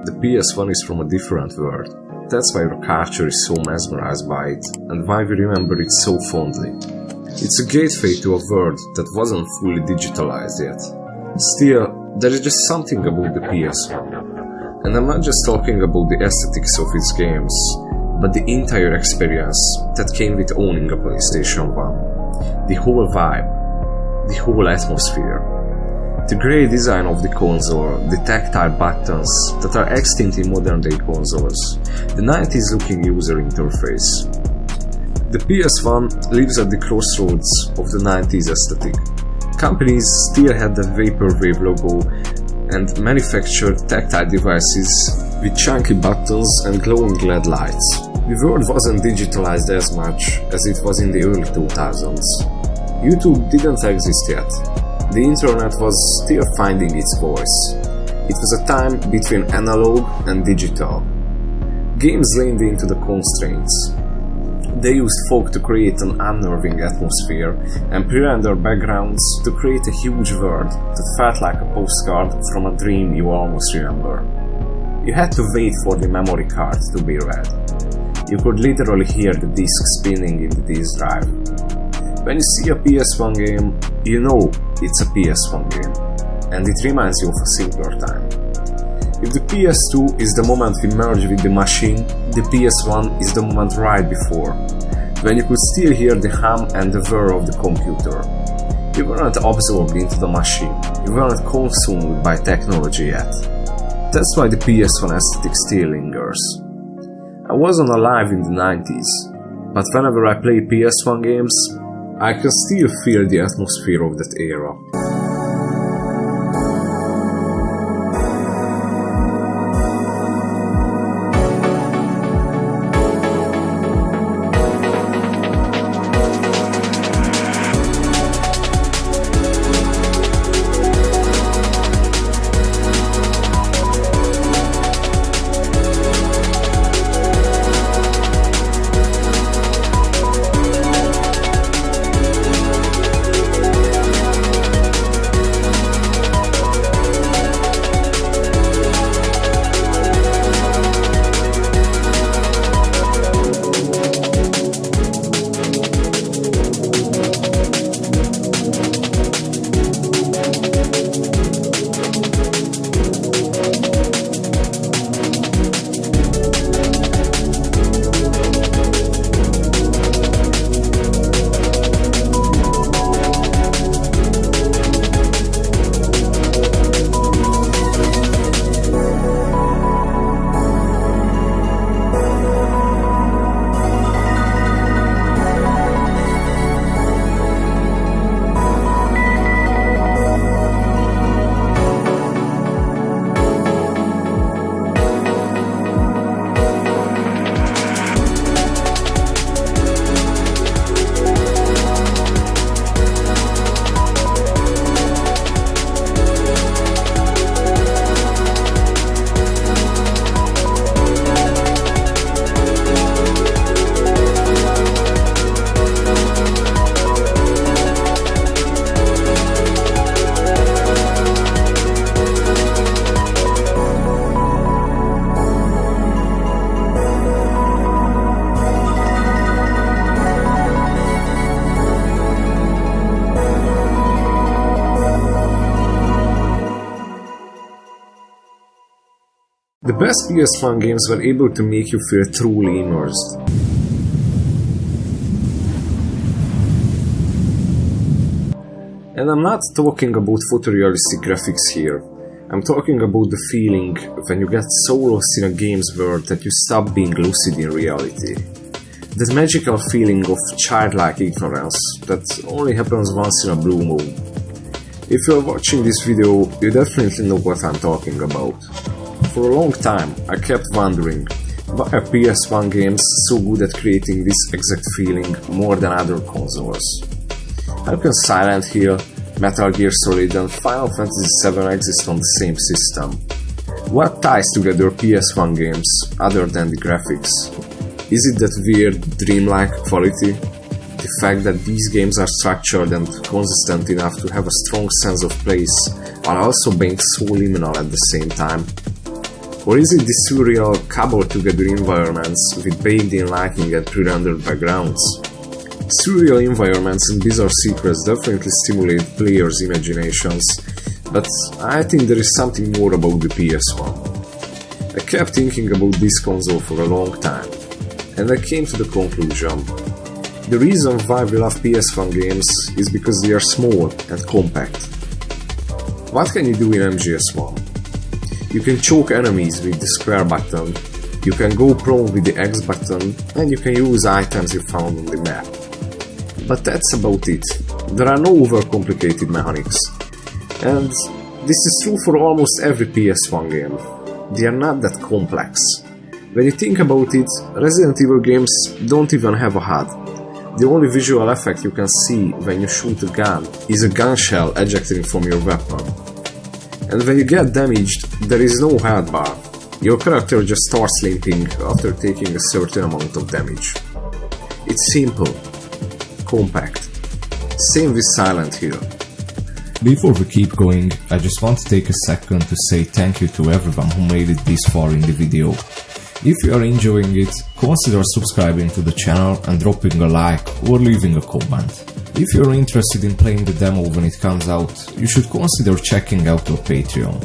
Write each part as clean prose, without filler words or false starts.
the PS1 is from a different world. That's why our culture is so mesmerized by it, and why we remember it so fondly. It's a gateway to a world that wasn't fully digitalized yet. Still, there is just something about the PS1. And I'm not just talking about the aesthetics of its games, but the entire experience that came with owning a PlayStation 1. The whole vibe, the whole atmosphere. The grey design of the console, the tactile buttons that are extinct in modern day consoles, the 90s looking user interface. The PS1 lives at the crossroads of the 90s aesthetic. Companies still had the Vaporwave logo and manufactured tactile devices with chunky buttons and glowing LED lights. The world wasn't digitalized as much as it was in the early 2000s. YouTube didn't exist yet. The internet was still finding its voice. It was a time between analog and digital. Games leaned into the constraints. They used fog to create an unnerving atmosphere and pre-render backgrounds to create a huge world that felt like a postcard from a dream you almost remember. You had to wait for the memory card to be read. You could literally hear the disc spinning in the disk drive. When you see a PS1 game, you know it's a PS1 game, and it reminds you of a simpler time. If the PS2 is the moment we merge with the machine, the PS1 is the moment right before, when you could still hear the hum and the whir of the computer. You weren't absorbed into the machine, you weren't consumed by technology yet. That's why the PS1 aesthetic still lingers. I wasn't alive in the 90s, but whenever I play PS1 games, I can still feel the atmosphere of that era. The best PS1 games were able to make you feel truly immersed. And I'm not talking about photorealistic graphics here. I'm talking about the feeling when you get so lost in a game's world that you stop being lucid in reality. That magical feeling of childlike ignorance that only happens once in a blue moon. If you're watching this video, you definitely know what I'm talking about. For a long time, I kept wondering, why are PS1 games so good at creating this exact feeling more than other consoles? How can Silent Hill, Metal Gear Solid and Final Fantasy VII exist on the same system? What ties together PS1 games other than the graphics? Is it that weird, dreamlike quality? The fact that these games are structured and consistent enough to have a strong sense of place while also being so liminal at the same time? Or is it the surreal, cobbled-together environments with baked-in lighting and pre-rendered backgrounds? Surreal environments and bizarre secrets definitely stimulate players' imaginations, but I think there is something more about the PS1. I kept thinking about this console for a long time, and I came to the conclusion. The reason why we love PS1 games is because they are small and compact. What can you do in MGS1? You can choke enemies with the square button, you can go prone with the X button, and you can use items you found on the map. But that's about it. There are no overcomplicated mechanics. And this is true for almost every PS1 game. They are not that complex. When you think about it, Resident Evil games don't even have a HUD. The only visual effect you can see when you shoot a gun is a gun shell ejecting from your weapon. And when you get damaged, there is no health bar. Your character just starts limping after taking a certain amount of damage. It's simple, compact. Same with Silent Hill. Before we keep going, I just want to take a second to say thank you to everyone who made it this far in the video. If you are enjoying it, consider subscribing to the channel and dropping a like or leaving a comment. If you are interested in playing the demo when it comes out, you should consider checking out our Patreon.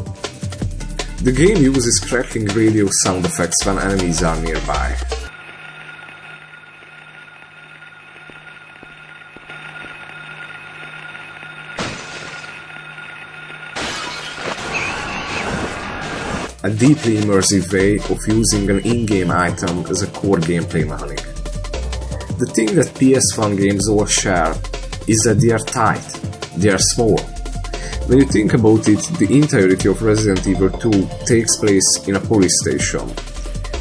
The game uses crackling radio sound effects when enemies are nearby. A deeply immersive way of using an in-game item as a core gameplay mechanic. The thing that PS1 games all share is that they are tight, they are small. When you think about it, the entirety of Resident Evil 2 takes place in a police station.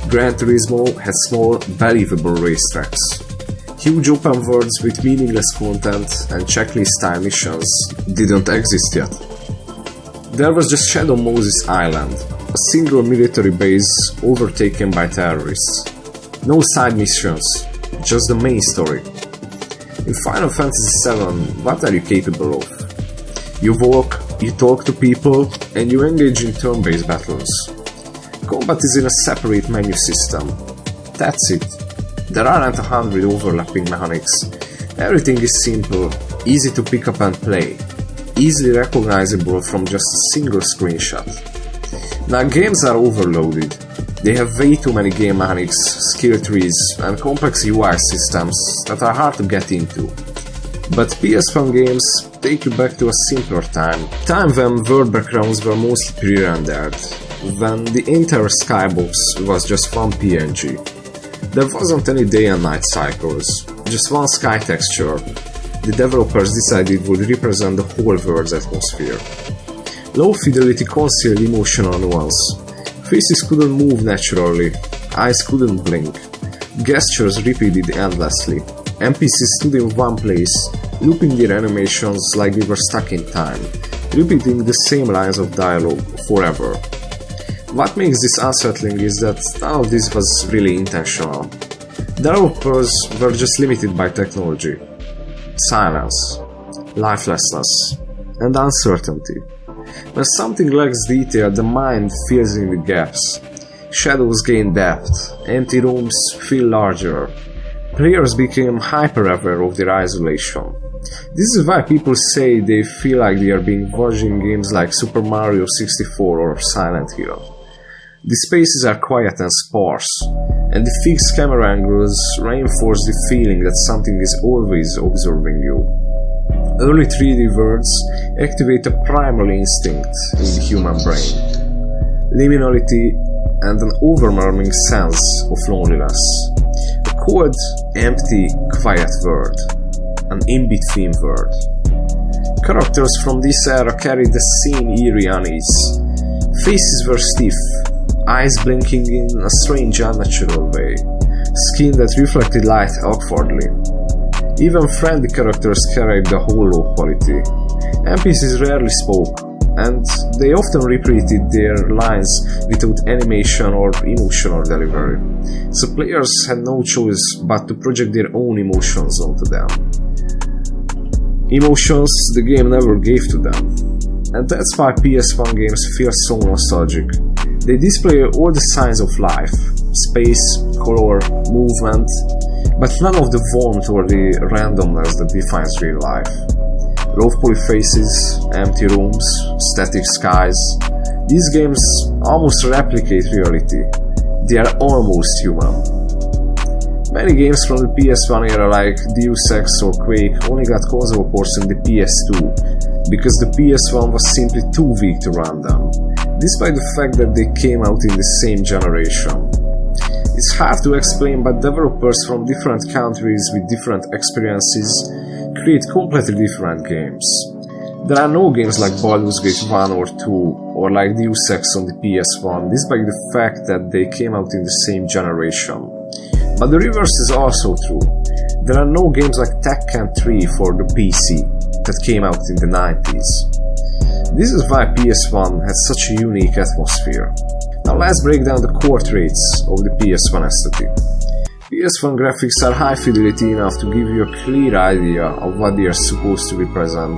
Gran Turismo had small, believable racetracks. Huge open worlds with meaningless content and checklist-style missions didn't exist yet. There was just Shadow Moses Island, a single military base overtaken by terrorists. No side missions, just the main story. In Final Fantasy VII, what are you capable of? You walk, you talk to people, and you engage in turn-based battles. Combat is in a separate menu system. That's it. There aren't 100 overlapping mechanics. Everything is simple, easy to pick up and play, easily recognizable from just a single screenshot. Now games are overloaded. They have way too many game mechanics, skill trees, and complex UI systems that are hard to get into. But PS1 games take you back to a simpler time when world backgrounds were mostly pre-rendered, when the entire skybox was just one PNG. There wasn't any day and night cycles, just one sky texture. The developers decided would represent the whole world's atmosphere. Low fidelity concealed emotional nuance. Faces couldn't move naturally, eyes couldn't blink, gestures repeated endlessly, NPCs stood in one place, looping their animations like they were stuck in time, repeating the same lines of dialogue forever. What makes this unsettling is that none of this was really intentional. Developers were just limited by technology. Silence, lifelessness, and uncertainty. When something lacks detail, the mind fills in the gaps. Shadows gain depth, empty rooms feel larger. Players became hyper-aware of their isolation. This is why people say they feel like they are being watched in games like Super Mario 64 or Silent Hill. The spaces are quiet and sparse, and the fixed camera angles reinforce the feeling that something is always observing you. Early 3D worlds activate a primal instinct in the human brain, liminality and an overwhelming sense of loneliness. A cold, empty, quiet world, an in-between world. Characters from this era carried the same eerie unease. Faces were stiff, eyes blinking in a strange unnatural way, skin that reflected light awkwardly. Even friendly characters carried the hollow quality. NPCs rarely spoke, and they often repeated their lines without animation or emotional delivery, so players had no choice but to project their own emotions onto them. Emotions the game never gave to them. And that's why PS1 games feel so nostalgic. They display all the signs of life: space, color, movement, but none of the warmth or the randomness that defines real life. Low poly faces, empty rooms, static skies. These games almost replicate reality. They are almost human. Many games from the PS1 era like Deus Ex or Quake only got console ports in the PS2 because the PS1 was simply too weak to run them, despite the fact that they came out in the same generation. It's hard to explain, but developers from different countries with different experiences create completely different games. There are no games like Baldur's Gate 1 or 2 or like Deus Ex on the PS1, despite the fact that they came out in the same generation. But the reverse is also true. There are no games like Tekken 3 for the PC that came out in the 90s. This is why PS1 had such a unique atmosphere. Now let's break down the core traits of the PS1 aesthetic. PS1 graphics are high fidelity enough to give you a clear idea of what they are supposed to represent,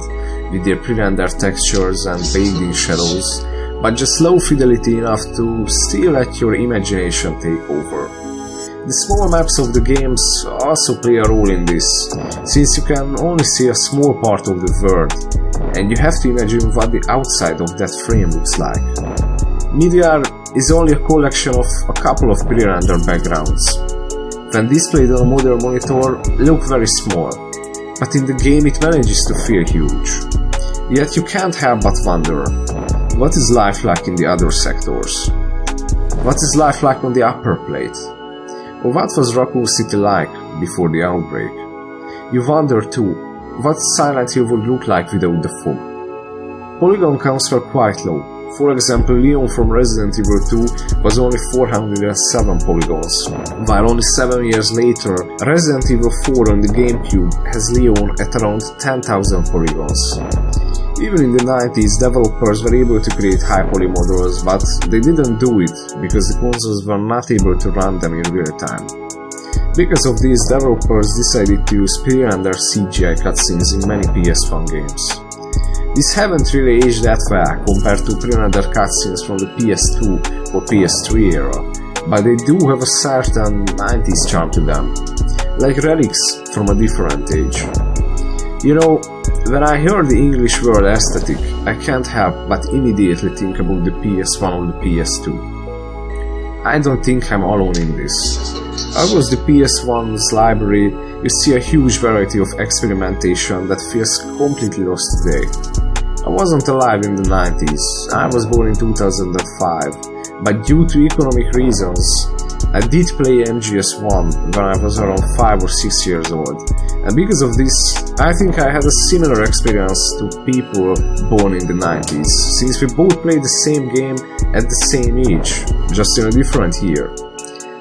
with their pre-rendered textures and baked-in shadows, but just low fidelity enough to still let your imagination take over. The small maps of the games also play a role in this, since you can only see a small part of the world, and you have to imagine what the outside of that frame looks like. Media is only a collection of a couple of pre-rendered backgrounds. When displayed on a modern monitor, look very small, but in the game it manages to feel huge. Yet you can't help but wonder, what is life like in the other sectors? What is life like on the upper plate? Or what was Raccoon City like before the outbreak? You wonder too, what Silent Hill would look like without the fog. Polygon counts were quite low. For example, Leon from Resident Evil 2 was only 407 polygons, while only 7 years later, Resident Evil 4 on the GameCube has Leon at around 10,000 polygons. Even in the 90s, developers were able to create high poly models, but they didn't do it because the consoles were not able to run them in real time. Because of this, developers decided to use pre-rendered CGI cutscenes in many PS1 games. These haven't really aged that well compared to pre-rendered cutscenes from the PS2 or PS3 era, but they do have a certain 90s charm to them, like relics from a different age. You know, when I hear the English word aesthetic, I can't help but immediately think about the PS1 or the PS2. I don't think I'm alone in this. Across the PS1's library, you see a huge variety of experimentation that feels completely lost today. I wasn't alive in the 90s, I was born in 2005, but due to economic reasons, I did play MGS1 when I was around 5 or 6 years old, and because of this, I think I had a similar experience to people born in the 90s, since we both played the same game at the same age, just in a different year.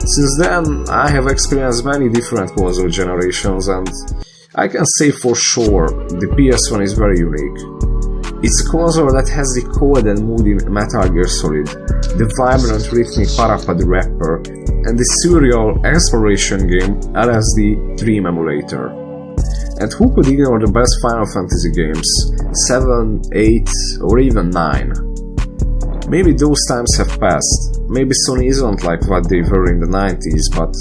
Since then, I have experienced many different console generations, and I can say for sure the PS1 is very unique. It's a console that has the cold and moody Metal Gear Solid, the vibrant rhythmic Parappa the Rapper, and the surreal exploration game LSD Dream Emulator. And who could ignore the best Final Fantasy games, 7, 8 or even 9? Maybe those times have passed, maybe Sony isn't like what they were in the 90s, but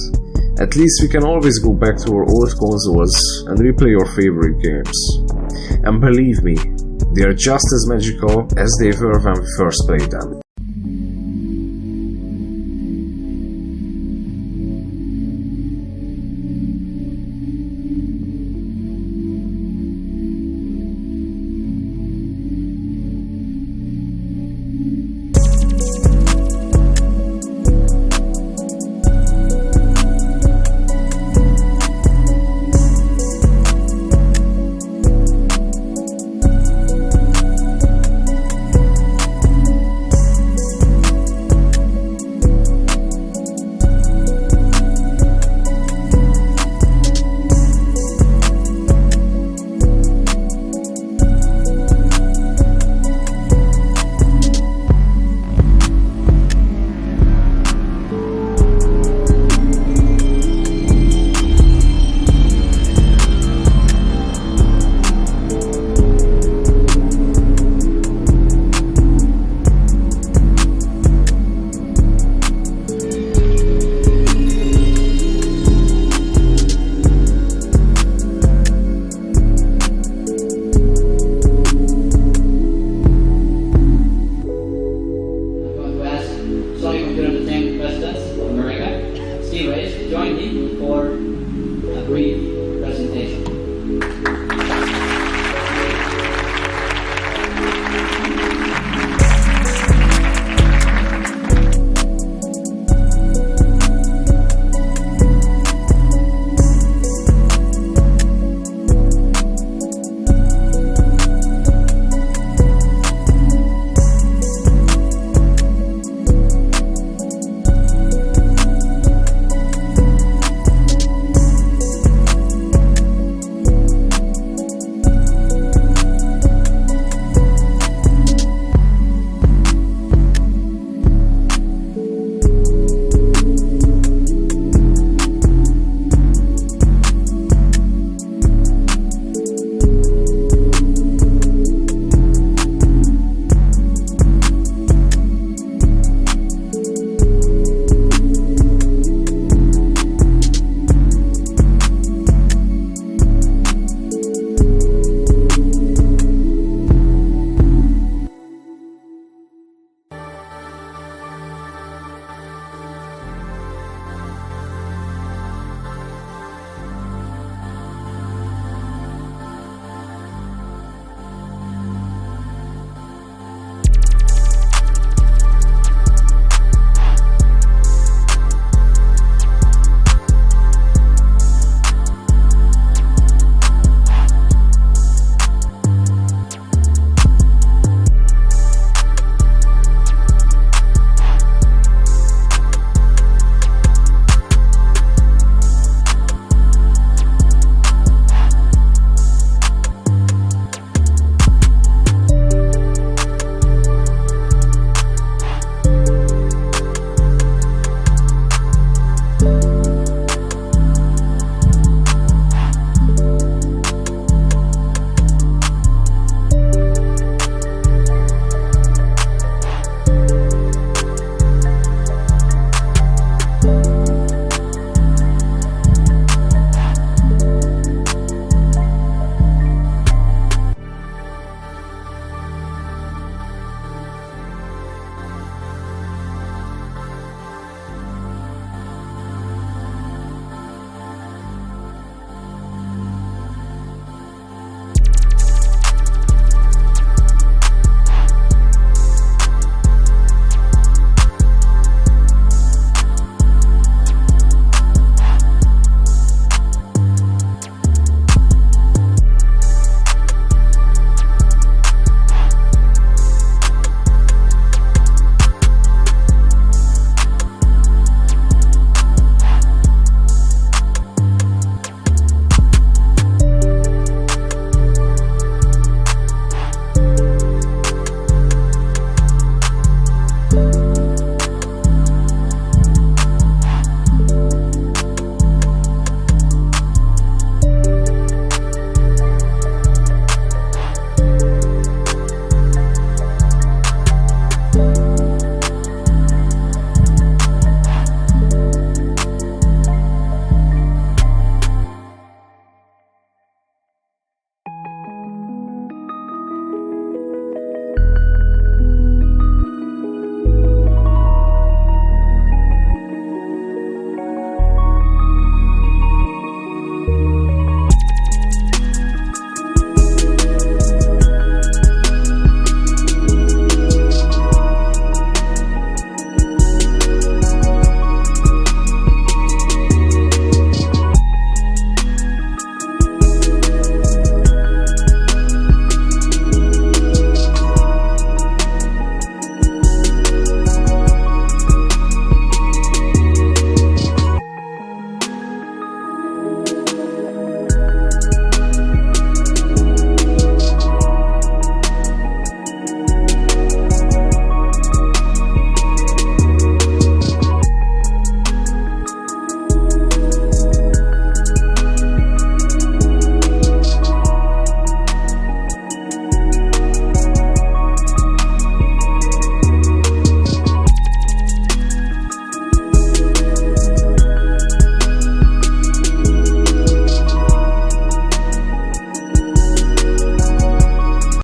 at least we can always go back to our old consoles and replay our favorite games. And believe me, they are just as magical as they were when we first played them. anyways, join me for a brief